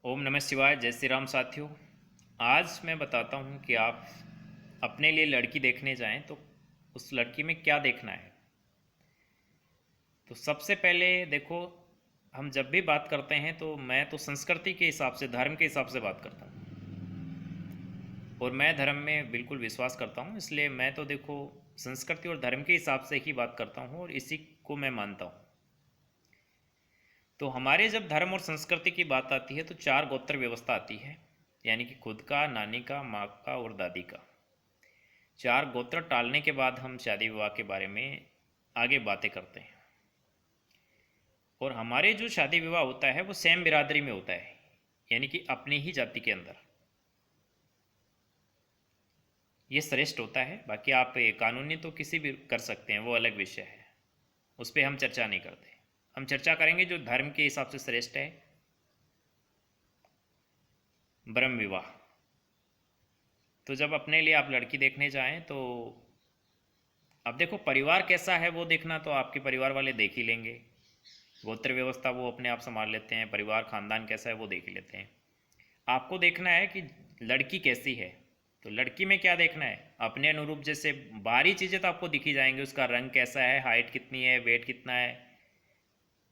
ओम नमः शिवाय। जय श्री राम साथियों। आज मैं बताता हूँ कि आप अपने लिए लड़की देखने जाएं तो उस लड़की में क्या देखना है। तो सबसे पहले देखो, हम जब भी बात करते हैं तो मैं तो संस्कृति के हिसाब से, धर्म के हिसाब से बात करता हूँ। और मैं धर्म में बिल्कुल विश्वास करता हूँ, इसलिए मैं तो देखो संस्कृति और धर्म के हिसाब से ही बात करता हूँ और इसी को मैं मानता हूँ। तो हमारे जब धर्म और संस्कृति की बात आती है तो चार गोत्र व्यवस्था आती है, यानी कि खुद का, नानी का, माँ का और दादी का। चार गोत्र टालने के बाद हम शादी विवाह के बारे में आगे बातें करते हैं। और हमारे जो शादी विवाह होता है वो सेम बिरादरी में होता है, यानी कि अपनी ही जाति के अंदर। ये श्रेष्ठ होता है। बाकी आप कानूनी तो किसी भी कर सकते हैं, वो अलग विषय है, उस पर हम चर्चा नहीं करते। हम चर्चा करेंगे जो धर्म के हिसाब से श्रेष्ठ है, ब्रह्म विवाह। तो जब अपने लिए आप लड़की देखने जाएं तो अब देखो, परिवार कैसा है वो देखना तो आपके परिवार वाले देख ही लेंगे। गोत्र व्यवस्था वो अपने आप संभाल लेते हैं, परिवार खानदान कैसा है वो देख ही लेते हैं। आपको देखना है कि लड़की कैसी है। तो लड़की में क्या देखना है, अपने अनुरूप। जैसे बाहरी चीज़ें तो आपको दिखी जाएंगी, उसका रंग कैसा है, हाइट कितनी है, वेट कितना है,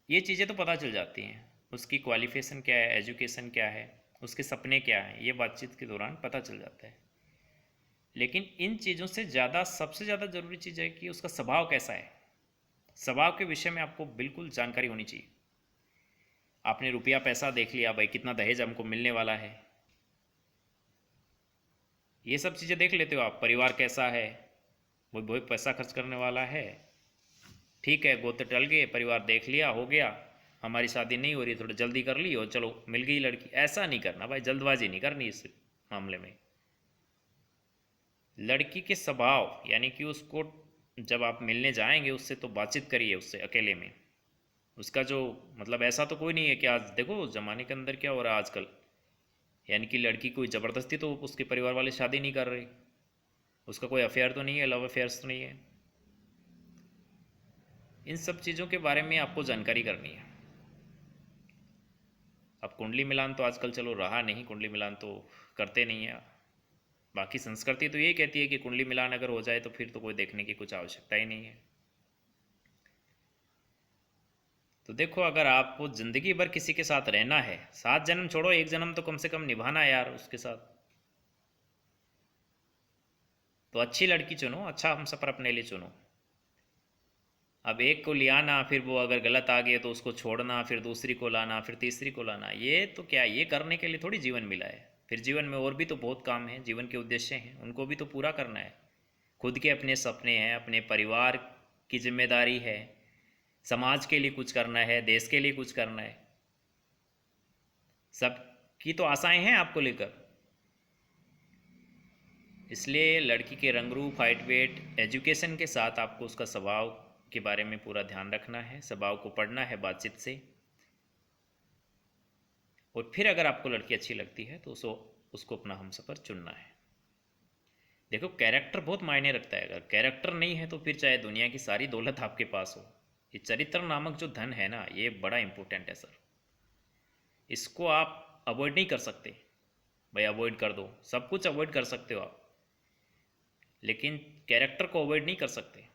ये चीज़ें तो पता चल जाती हैं। उसकी क्वालिफिकेशन क्या है, एजुकेशन क्या है, उसके सपने क्या हैं, ये बातचीत के दौरान पता चल जाता है। लेकिन इन चीज़ों से ज़्यादा, सबसे ज़्यादा ज़रूरी चीज़ है कि उसका स्वभाव कैसा है। स्वभाव के विषय में आपको बिल्कुल जानकारी होनी चाहिए। आपने रुपया पैसा देख लिया, भाई कितना दहेज हमको मिलने वाला है, ये सब चीज़ें देख लेते हो आप। परिवार कैसा है, वो बहुत पैसा खर्च करने वाला है, ठीक है, गोत्र टल गए, परिवार देख लिया, हो गया, हमारी शादी नहीं हो रही, थोड़ा जल्दी कर ली और चलो मिल गई लड़की। ऐसा नहीं करना भाई, जल्दबाजी नहीं करनी इस मामले में। लड़की के स्वभाव, यानी कि उसको जब आप मिलने जाएंगे उससे तो बातचीत करिए उससे अकेले में। उसका जो मतलब, ऐसा तो कोई नहीं है कि आज देखो ज़माने के अंदर क्या हो रहा है आजकल, यानी कि लड़की कोई ज़बरदस्ती तो उसके परिवार वाले शादी नहीं कर रहे, उसका कोई अफेयर तो नहीं है, लव अफेयर्स तो नहीं है। इन सब चीज़ों के बारे में आपको जानकारी करनी है। अब कुंडली मिलान तो आजकल चलो रहा नहीं, कुंडली मिलान तो करते नहीं है। बाकी संस्कृति तो यही कहती है कि कुंडली मिलान अगर हो जाए तो फिर तो कोई देखने की कुछ आवश्यकता ही नहीं है। तो देखो, अगर आपको ज़िंदगी भर किसी के साथ रहना है, 7 जन्म छोड़ो, एक जन्म तो कम से कम निभाना है यार उसके साथ, तो अच्छी लड़की चुनो, अच्छा हमसफ़र अपने लिए चुनो। अब एक को ले आना, फिर वो अगर गलत आ गए तो उसको छोड़ना, फिर दूसरी को लाना, फिर तीसरी को लाना, ये तो क्या, ये करने के लिए थोड़ी जीवन मिला है। फिर जीवन में और भी तो बहुत काम है, जीवन के उद्देश्य हैं, उनको भी तो पूरा करना है। खुद के अपने सपने हैं, अपने परिवार की जिम्मेदारी है, समाज के लिए कुछ करना है, देश के लिए कुछ करना है। सब की तो आशाएं हैं आपको लेकर। इसलिए लड़की के रंग रूप, हाइट, वेट, एजुकेशन के साथ आपको उसका स्वभाव के बारे में पूरा ध्यान रखना है, स्वभाव को पढ़ना है बातचीत से। और फिर अगर आपको लड़की अच्छी लगती है तो उसको अपना हमसफ़र चुनना है। देखो, कैरेक्टर बहुत मायने रखता है। अगर कैरेक्टर नहीं है तो फिर चाहे दुनिया की सारी दौलत आपके पास हो, ये चरित्र नामक जो धन है ना, ये बड़ा इंपॉर्टेंट है सर। इसको आप अवॉइड नहीं कर सकते। भाई अवॉइड कर दो, सब कुछ अवॉइड कर सकते हो आप, लेकिन कैरेक्टर को अवॉइड नहीं कर सकते।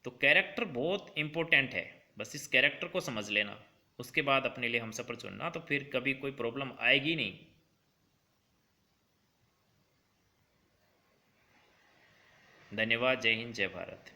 तो कैरेक्टर बहुत इंपॉर्टेंट है, बस इस कैरेक्टर को समझ लेना, उसके बाद अपने लिए हमसफ़र चुनना, तो फिर कभी कोई प्रॉब्लम आएगी नहीं। धन्यवाद। जय हिंद, जय भारत।